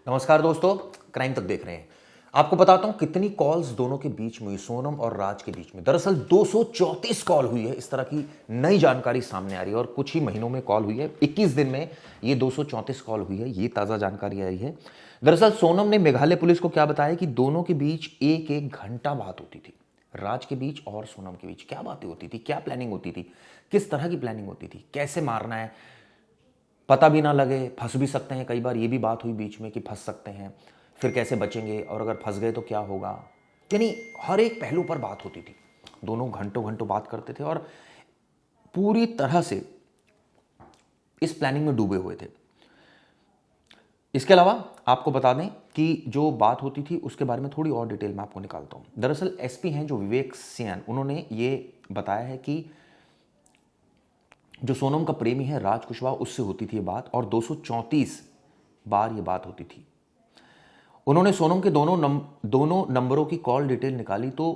नमस्कार दोस्तों, क्राइम तक देख रहे हैं। आपको बताता हूं कितनी कॉल्स दोनों के बीच में हुई, सोनम और राज के बीच में। दरअसल 234 कॉल हुई है। इस तरह की नई जानकारी सामने आ रही है और कुछ ही महीनों में कॉल हुई है। 21 दिन में ये 234 कॉल हुई है, ये ताज़ा जानकारी आई है। दरअसल सोनम ने मेघालय पुलिस को क्या बताया कि दोनों के बीच एक एक घंटा बात होती थी। राज के बीच और सोनम के बीच क्या बातें होती थी, क्या प्लानिंग होती थी, किस तरह की प्लानिंग होती थी, कैसे मारना है, पता भी ना लगे, फंस भी सकते हैं। कई बार ये भी बात हुई बीच में कि फंस सकते हैं, फिर कैसे बचेंगे, और अगर फंस गए तो क्या होगा। यानी हर एक पहलू पर बात होती थी। दोनों घंटों घंटों बात करते थे और पूरी तरह से इस प्लानिंग में डूबे हुए थे। इसके अलावा आपको बता दें कि जो बात होती थी उसके बारे में थोड़ी और डिटेल मैं आपको निकालता हूं। दरअसल एसपी हैं जो विवेक सियान, उन्होंने ये बताया है कि जो सोनम का प्रेमी है राज कुशवाहा, उससे होती थी ये बात और 234 बार ये बात होती थी। उन्होंने सोनम के दोनों नंबरों की कॉल डिटेल निकाली तो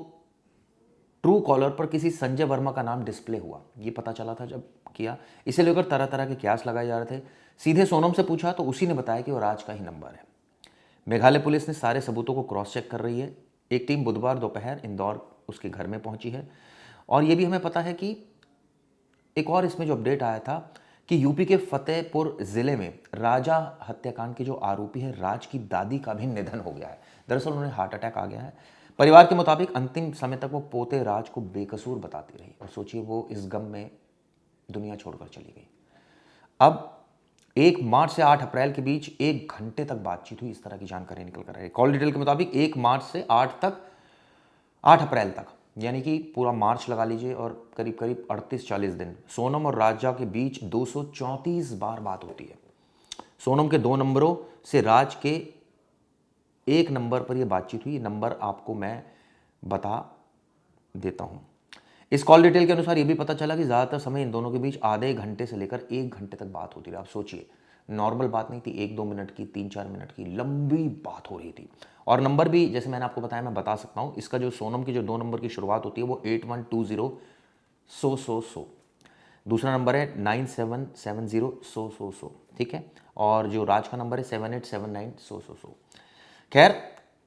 ट्रू कॉलर पर किसी संजय वर्मा का नाम डिस्प्ले हुआ। ये पता चला था जब किया। इसे लेकर तरह तरह के कयास लगाए जा रहे थे। सीधे सोनम से पूछा तो उसी ने बताया कि वो राज का ही नंबर है। मेघालय पुलिस ने सारे सबूतों को क्रॉस चेक कर रही है। एक टीम बुधवार दोपहर इंदौर उसके घर में पहुंची है। और ये भी हमें पता है कि एक और इसमें जो अपडेट आया था कि यूपी के फतेहपुर जिले में राजा हत्याकांड के जो आरोपी है राज की दादी का भी निधन हो गया है। दरअसल उन्हें हार्ट अटैक आ गया है। परिवार के मुताबिक अंतिम समय तक वो पोते राज को बेकसूर बताती रही और सोचिए वो इस गम में दुनिया छोड़कर चली गई। अब 1 मार्च से 8 अप्रैल के बीच 1 घंटे तक बातचीत हुई, इस तरह की जानकारी निकल कर आई है। कॉल डिटेल के मुताबिक 1 मार्च से 8 अप्रैल तक, यानी कि पूरा मार्च लगा लीजिए और करीब करीब 38-40 दिन सोनम और राजा के बीच 234 बार बात होती है। सोनम के 2 नंबरों से राज के एक नंबर पर यह बातचीत हुई। नंबर आपको मैं बता देता हूं। इस कॉल डिटेल के अनुसार यह भी पता चला कि ज़्यादातर समय इन दोनों के बीच आधे घंटे से लेकर 1 घंटे तक बात होती रही। आप सोचिए, नॉर्मल बात नहीं थी, 1-2 मिनट की, 3-4 मिनट की लंबी बात हो रही थी। और नंबर भी जैसे मैंने आपको बताया, मैं बता सकता हूँ। इसका जो सोनम की जो 2 नंबर की शुरुआत होती है वो 8120 100 दूसरा नंबर है 9770 100 ठीक है। और जो राज का नंबर है 7879 100 खैर,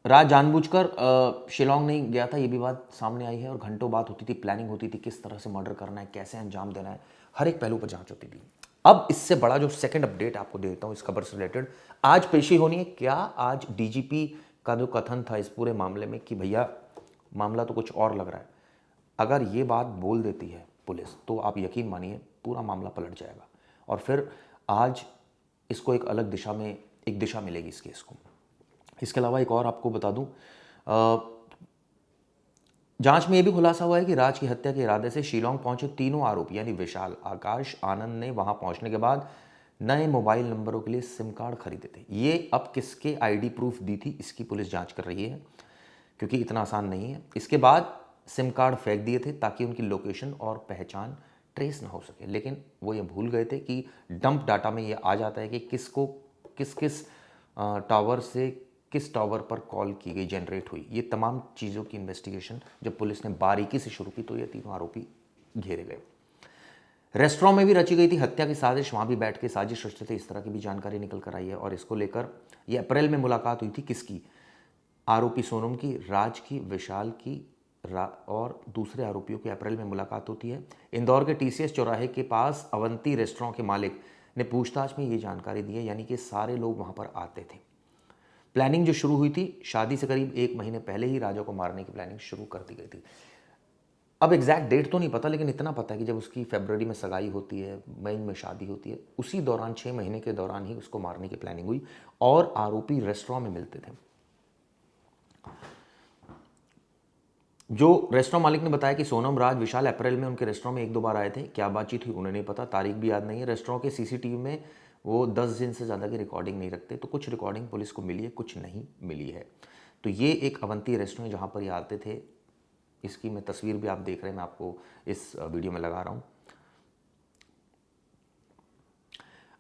राज जानबूझकर शिलोंग नहीं गया था, ये भी बात सामने आई है। और घंटों बात होती थी, प्लानिंग होती थी, किस तरह से मर्डर करना है, कैसे अंजाम देना है, हर एक पहलू पर जांच होती थी। अब इससे बड़ा जो सेकंड अपडेट आपको देता हूं इस खबर से रिलेटेड, आज पेशी होनी है। क्या आज डीजीपी का जो कथन था इस पूरे मामले में कि भैया मामला तो कुछ और लग रहा है, अगर ये बात बोल देती है पुलिस तो आप यकीन मानिए पूरा मामला पलट जाएगा और फिर आज इसको एक अलग दिशा में, एक दिशा मिलेगी इस केस को। इसके अलावा एक और आपको बता दूं, जांच में यह भी खुलासा हुआ है कि राज की हत्या के इरादे से शिलोंग पहुंचे तीनों आरोपी यानी विशाल, आकाश, आनंद ने वहां पहुंचने के बाद नए मोबाइल नंबरों के लिए सिम कार्ड खरीदे थे। ये अब किसके आईडी प्रूफ दी थी इसकी पुलिस जांच कर रही है, क्योंकि इतना आसान नहीं है। इसके बाद सिम कार्ड फेंक दिए थे ताकि उनकी लोकेशन और पहचान ट्रेस ना हो सके। लेकिन वो ये भूल गए थे कि डंप डाटा में ये आ जाता है कि किसको किस किस टावर से किस टावर पर कॉल की गई, जनरेट हुई। ये तमाम चीज़ों की इन्वेस्टिगेशन जब पुलिस ने बारीकी से शुरू की तो ये तीनों आरोपी घेरे गए। रेस्टोरेंट में भी रची गई थी हत्या की साजिश, वहाँ भी बैठ के साजिश रचते थे, इस तरह की भी जानकारी निकल कर आई है। और इसको लेकर ये अप्रैल में मुलाकात हुई थी किसकी, आरोपी सोनम की, राज की, विशाल की और दूसरे आरोपियों की अप्रैल में मुलाकात होती है। इंदौर के टीसीएस चौराहे के पास अवंती रेस्टोरेंट के मालिक ने पूछताछ में ये जानकारी दी है, यानी कि सारे लोग वहाँ पर आते थे। प्लानिंग जो शुरू हुई थी शादी से करीब 1 महीने पहले ही राजा को मारने की प्लानिंग शुरू कर दी गई थी। अब एग्जैक्ट डेट तो नहीं पता, लेकिन इतना पता है कि जब उसकी फरवरी में सगाई होती है, मई में शादी होती है, उसी दौरान 6 महीने के दौरान ही उसको मारने की प्लानिंग हुई और आरोपी रेस्टोरेंट में मिलते थे। जो रेस्टोरेंट मालिक ने बताया कि सोनम, राज, विशाल अप्रैल में उनके रेस्टोरेंट में 1-2 बार आए थे। क्या बातचीत हुई उन्हें नहीं पता, तारीख भी याद नहीं है। रेस्टोरेंट के सीसीटीवी में वो 10 दिन से ज़्यादा की रिकॉर्डिंग नहीं रखते, तो कुछ रिकॉर्डिंग पुलिस को मिली है, कुछ नहीं मिली है। तो ये एक अवंती रेस्टोरेंट जहाँ पर ये आते थे, इसकी मैं तस्वीर भी आप देख रहे हैं, मैं आपको इस वीडियो में लगा रहा हूँ।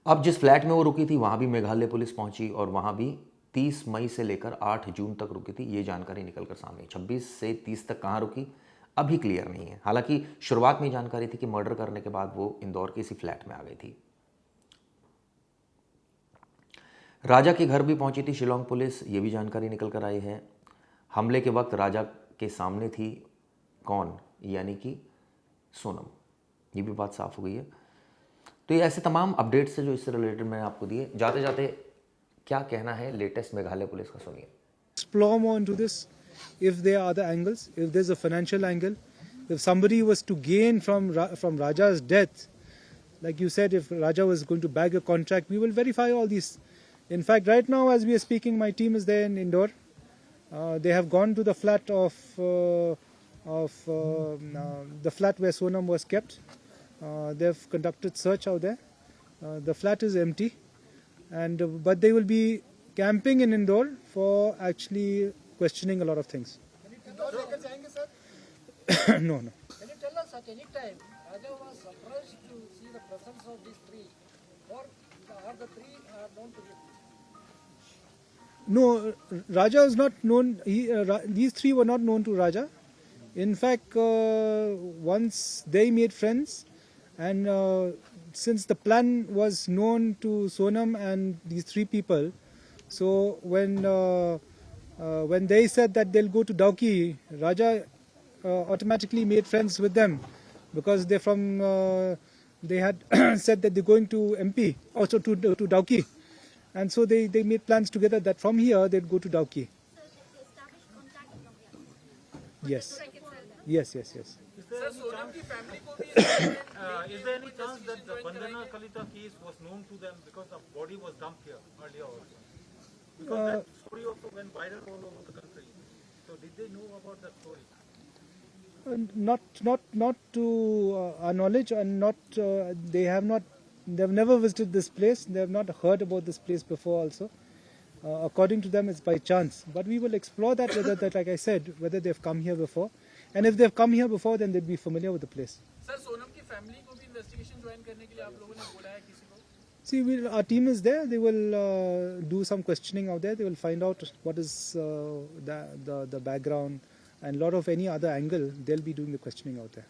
अब जिस फ्लैट में वो रुकी थी वहाँ भी मेघालय पुलिस पहुंची और वहाँ भी 30 मई से लेकर 8 जून तक रुकी थी। ये जानकारी निकलकर सामने 26 से 30 तक कहाँ रुकी अभी क्लियर नहीं है। हालांकि शुरुआत में जानकारी थी कि मर्डर करने के बाद वो इंदौर के इसी फ्लैट में आ गई थी। राजा के घर भी पहुंची थी शिलोंग पुलिस, ये भी जानकारी निकल कर आई है। हमले के वक्त राजा के सामने थी कौन, यानी कि सोनम, ये भी बात साफ हो गई है। तो ये ऐसे तमाम अपडेट्स है जो इससे रिलेटेड मैंने आपको दिए। जाते जाते क्या कहना है लेटेस्ट मेघालय पुलिस का, सुनिए। Explore more into this. If there are other angles, if there's a financial angle, if somebody was to gain from Raja's death, like you said, if Raja was going to bag a contract, we will verify all these. In fact, right now as we are speaking, my team is there in Indore. They have gone to the flat of the flat where Sonam was kept. They've conducted search out there. The flat is empty, and but they will be camping in Indore for actually questioning a lot of things. No. Can you tell us at any time Raja was surprised to see the presence of these three, or are the three known to him? No, Raja is not known. These three were not known to Raja. In fact, once they made friends, and since the plan was known to Sonam and these three people, so when they said that they'll go to Dauki, Raja automatically made friends with them because they're from. They had said that they're going to MP, also to Dauki, and so they made plans together that from here they'd go to Dauki. Yes. Yes. Sir, Sonam की family को भी is there any chance that the Bandhana Kalita case was known to them because the body was dumped here earlier also? Because that story also went viral all over the country. So did they know about that story? Not to our knowledge, and not they've never visited this place. They have not heard about this place before also. According to them, it's by chance. But we will explore that, like I said, whether they've come here before. And if they've come here before, then they'd be familiar with the place. Sir, Sonam की family को भी investigation join करने के लिए आप लोगों ने बोला है किसी को? See, our team is there. They will do some questioning out there. They will find out what is the background, and a lot of any other angle. They'll be doing the questioning out there.